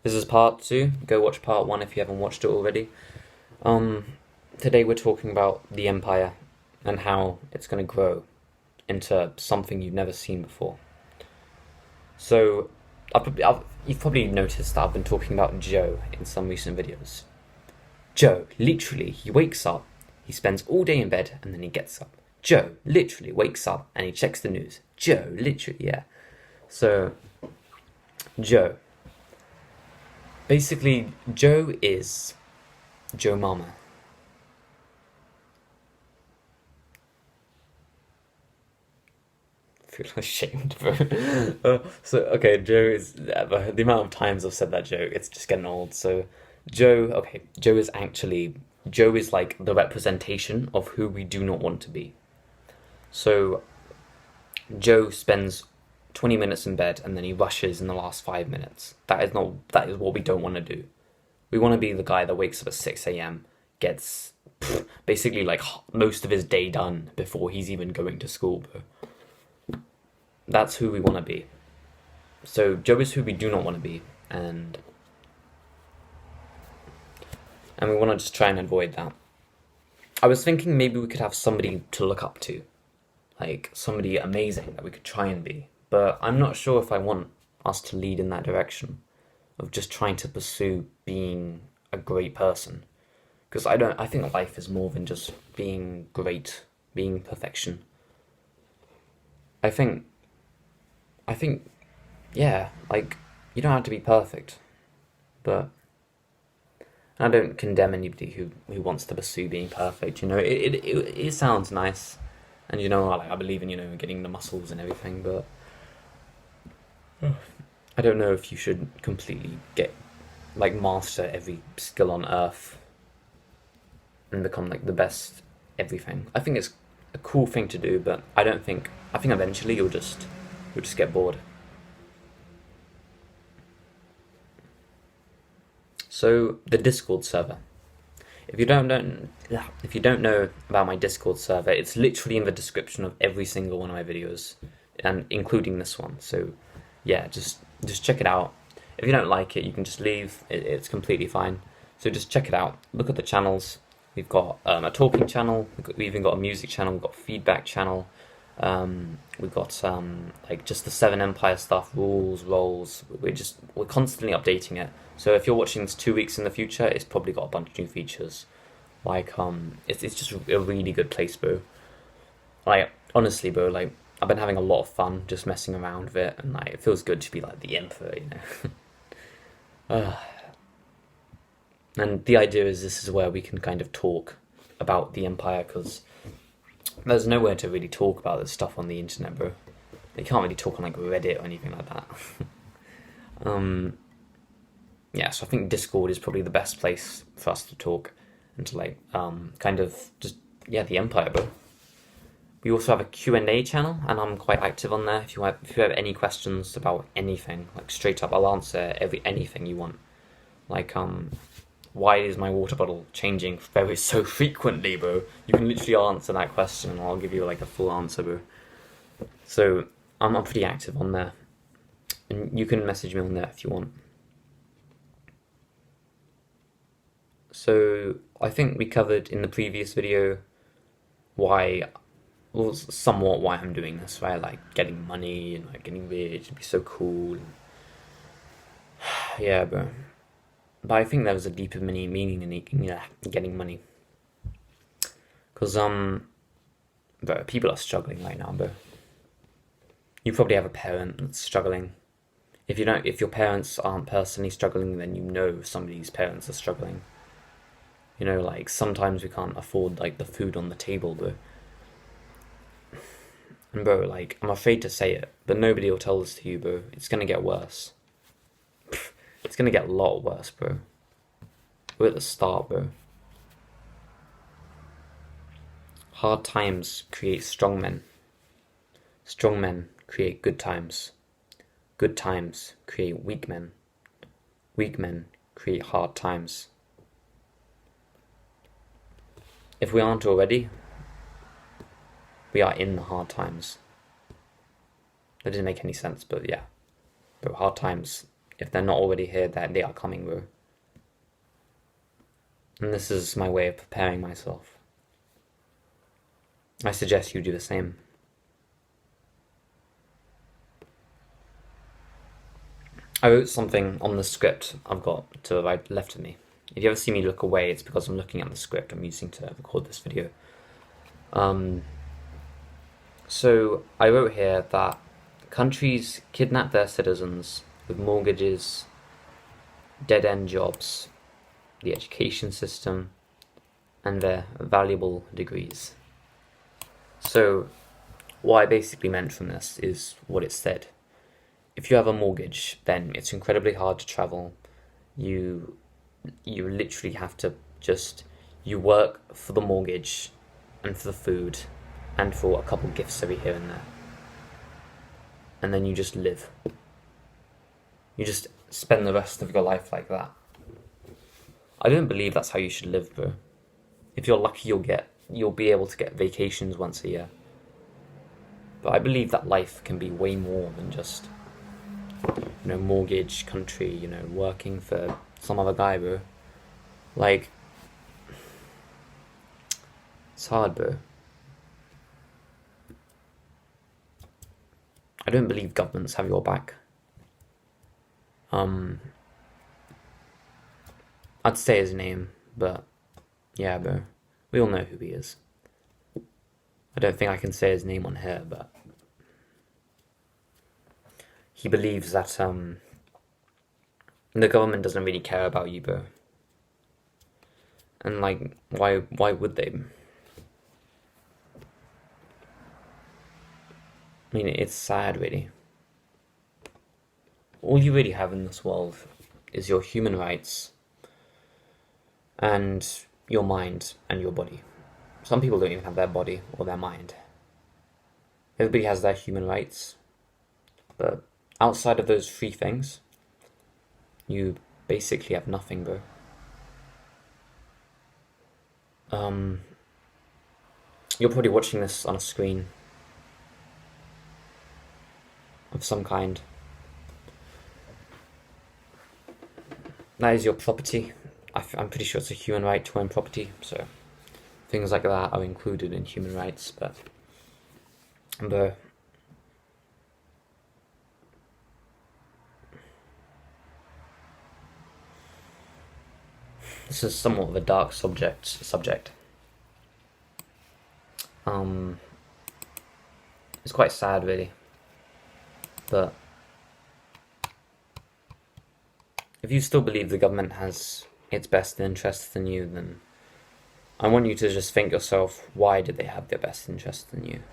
This is part two. Go watch part one if you haven't watched it already. Um, Today we're talking about the Empire and how it's going to grow into something you've never seen before. So, you've probably noticed that I've been talking about Joe in some recent videos. Joe, literally, he wakes up, he spends all day in bed, and then he gets up. Joe, literally, wakes up and he checks the news. Joe, literally, yeah. So, Joe. Basically, Joe is Joe Mama. I feel ashamed, bro. Okay, Joe is the amount of times I've said that joke. It's just getting old. So, Joe is like the representation of who we do not want to be. So, Joe spends 20 minutes in bed and then he rushes in the last 5 minutes. That is what we don't want to do. We want to be the guy that wakes up at 6 a.m., gets basically like most of his day done before he's even going to school, bro. That's who we want to be. So Joe is who we do not want to be, and we want to just try and avoid that. I was thinking maybe we could have somebody to look up to, like somebody amazing that we could try and be. But I'm not sure if I want us to lead in that direction of just trying to pursue being a great person. Because I think life is more than just being great, being perfection. I think, I think, yeah, like, you don't have to be perfect, but I don't condemn anybody who wants to pursue being perfect. It sounds nice, and I believe in getting the muscles and everything, but I don't know if you should completely get like master every skill on earth and become like the best everything. I think it's a cool thing to do, but I think eventually you'll just get bored. So the Discord server. If you don't know about my Discord server, it's literally in the description of every single one of my videos, and including this one. So yeah, just check it out. If you don't like it, you can just leave. It's completely fine. So just check it out. Look at the channels. We've got a talking channel. We've even got a music channel. We've got a feedback channel. We've got like just the Seven Empire stuff, rules, roles. We're constantly updating it. So if you're watching this 2 weeks in the future, it's probably got a bunch of new features. Like it's just a really good place, bro. Like honestly, bro, like I've been having a lot of fun just messing around with it, and like it feels good to be like the emperor. And the idea is this is where we can kind of talk about the empire because there's nowhere to really talk about this stuff on the internet, bro. You can't really talk on like Reddit or anything like that. Yeah, so I think Discord is probably the best place for us to talk and to like kind of just yeah the empire, bro. We also have a Q&A channel, and I'm quite active on there. If you have any questions about anything, like straight up, I'll answer anything you want. Like why is my water bottle changing so frequently, bro? You can literally answer that question, and I'll give you like a full answer, bro. So I'm pretty active on there, and you can message me on there if you want. So I think we covered in the previous video why, well, somewhat why I'm doing this, right? Like getting money and like getting rich and be so cool. Yeah, bro. But I think there was a deeper meaning in getting money. Cause bro, people are struggling right now, bro. You probably have a parent that's struggling. If your parents aren't personally struggling, then you know somebody's parents are struggling. Like sometimes we can't afford like the food on the table, bro. And bro, like I'm afraid to say it, but nobody will tell this to you, bro. It's gonna get worse. It's gonna get a lot worse, bro. We're at the start, bro. Hard times create strong men. Strong men create good times. Good times create weak men. Weak men create hard times. If we aren't already, we are in the hard times. That didn't make any sense, but yeah. But hard times if they're not already here, that they are coming, bro. And this is my way of preparing myself. I suggest you do the same. I wrote something on the script I've got to the right left of me. If you ever see me look away, it's because I'm looking at the script I'm using to record this video. So I wrote here that countries kidnap their citizens with mortgages, dead-end jobs, the education system, and their valuable degrees. So what I basically meant from this is what it said. If you have a mortgage, then it's incredibly hard to travel. You literally have to you work for the mortgage and for the food and for a couple gifts every here and there. And then you just live. You just spend the rest of your life like that. I don't believe that's how you should live, bro. If you're lucky, you'll be able to get vacations once a year. But I believe that life can be way more than just, mortgage, country, working for some other guy, bro. Like, it's hard, bro. I don't believe governments have your back. I'd say his name, but yeah, bro. We all know who he is. I don't think I can say his name on here, but he believes that the government doesn't really care about you, bro. And like, why would they? I mean, it's sad, really. All you really have in this world is your human rights and your mind and your body. Some people don't even have their body or their mind. Everybody has their human rights, but outside of those three things, you basically have nothing, bro. You're probably watching this on a screen of some kind. That is your property. I'm pretty sure it's a human right to own property, so things like that are included in human rights, but this is somewhat of a dark subject. It's quite sad, really, but if you still believe the government has its best interests in you, then I want you to just think yourself, why did they have their best interests in you?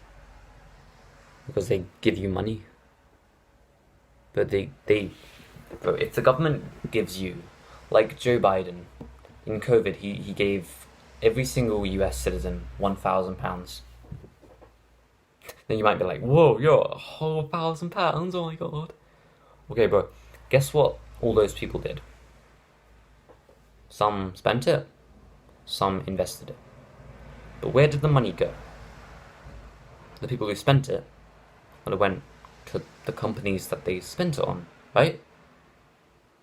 Because they give you money? But if the government gives you, like Joe Biden, in COVID, he gave every single US citizen £1,000. Then you might be like, whoa, you're a whole £1,000, oh my god. Okay, bro, guess what all those people did? Some spent it, some invested it. But where did the money go? The people who spent it, well, it went to the companies that they spent it on, right?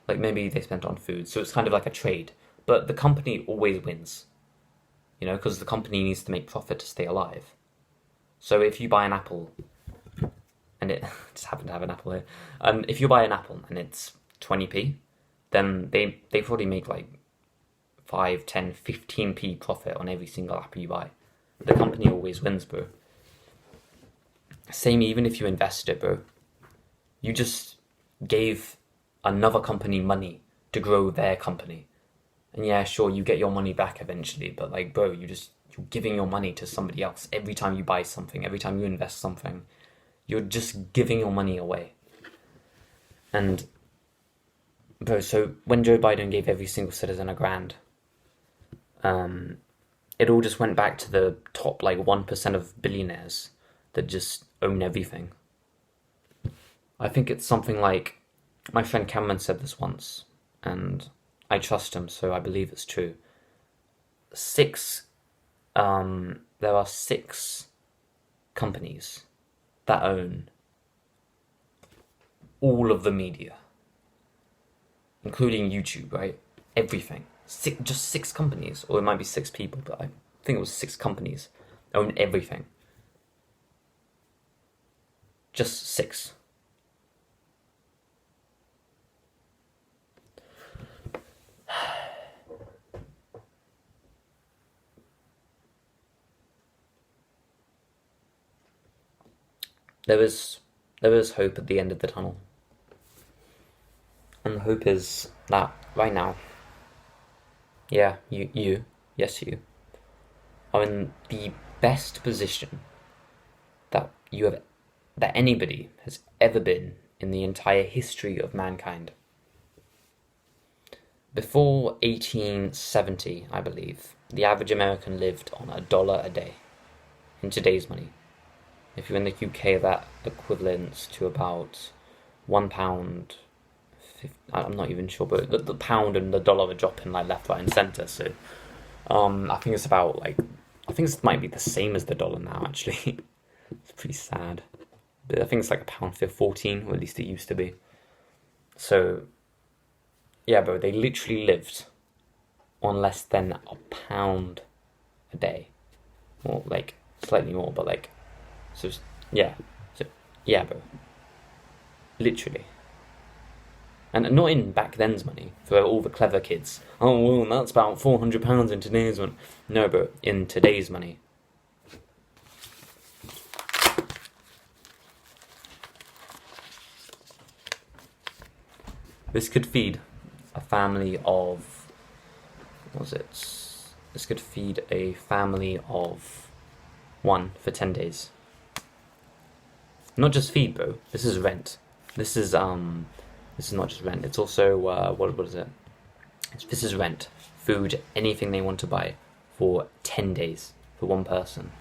Like maybe they spent it on food, so it's kind of like a trade. But the company always wins, because the company needs to make profit to stay alive. So if you buy an apple, and it just happened to have an apple here, if you buy an apple and it's 20p, then they probably make like 5, 10, 15p profit on every single apple you buy. The company always wins, bro. Same even if you invest it, bro. You just gave another company money to grow their company. And yeah, sure, you get your money back eventually, but like, bro, you're giving your money to somebody else every time you buy something, every time you invest something. You're just giving your money away. And, bro, so when Joe Biden gave every single citizen £1,000, it all just went back to the top, 1% of billionaires that just own everything. I think it's something like, my friend Cameron said this once, and I trust him, so I believe it's true. There are 6 companies that own all of the media. including YouTube, right? Everything. Just 6 companies, or it might be 6 people, but I think it was 6 companies own everything. Just 6. There is hope at the end of the tunnel. And the hope is that right now, yeah, yes, you, are in the best position that you have, that anybody has ever been in the entire history of mankind. Before 1870, I believe, the average American lived on $1 a day in today's money. If you're in the UK, that equivalents to about £1. I'm not even sure, but the pound and the dollar are dropping like left, right, and centre. So, I think it's about like, I think it might be the same as the dollar now. Actually, it's pretty sad. But I think it's like £1.14, or at least it used to be. So, yeah, bro, they literally lived on less than £1 a day, or like slightly more, but like, so yeah, so yeah, bro, literally. And not in back then's money, for all the clever kids. Oh, well, that's about £400 in today's one. No, bro, in today's money. This could feed a family of, what was it? This could feed a family of 1 for 10 days. Not just feed, bro. This is rent. This is not just rent. It's also what is it? This is rent, food, anything they want to buy for 10 days for one person,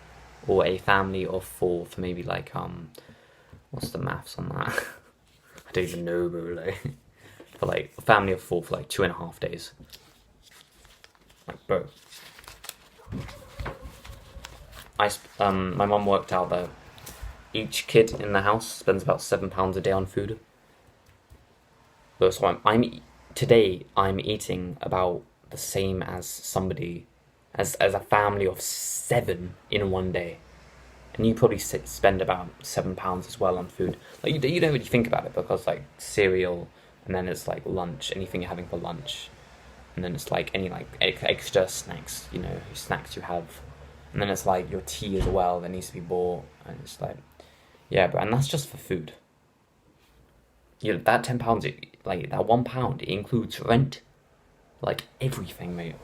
or a family of 4 for maybe like what's the maths on that? I don't even know, bro. Like, for like a family of 4 for like 2.5 days. Like, bro. My mum worked out that each kid in the house spends about £7 a day on food. So today I'm eating about the same as somebody, as a family of 7 in one day, and you probably spend about £7 as well on food. Like, you don't really think about it, because like cereal, and then it's like lunch, anything you're having for lunch, and then it's like any like extra snacks, snacks you have, and then it's like your tea as well that needs to be bought, and it's like, yeah, but and that's just for food. That £10, like that £1, it includes rent, like everything, mate.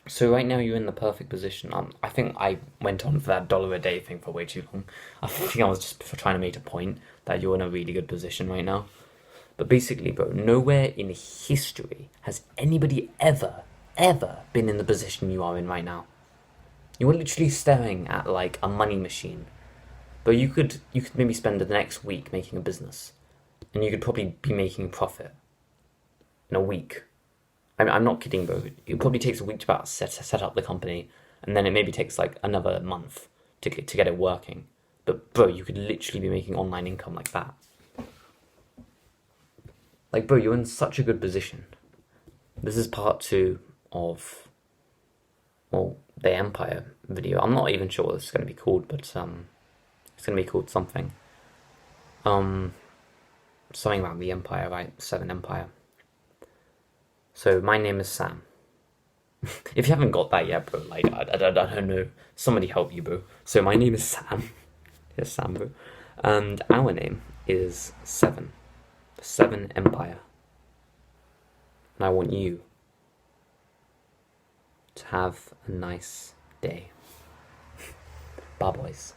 So right now you're in the perfect position. I think I went on for that dollar a day thing for way too long. I think I was just trying to make a point that you're in a really good position right now. But basically, bro, nowhere in history has anybody ever been in the position you are in right now. You are literally staring at like a money machine. But you could maybe spend the next week making a business, and you could probably be making profit in a week. I'm not kidding, bro. It probably takes a week to about set up the company, and then it maybe takes like another month to get it working. But bro, you could literally be making online income like that. Like, bro, you're in such a good position. This is part 2 of, well, the Empire video. I'm not even sure what this is going to be called, but it's going to be called something. Something about the Empire, right? 7 Empire. So my name is Sam. If you haven't got that yet, bro, like I don't know. Somebody help you, bro. So my name is Sam. Yes, Sam, bro. And our name is 7. 7 Empire. And I want you to have a nice day. Bye, boys.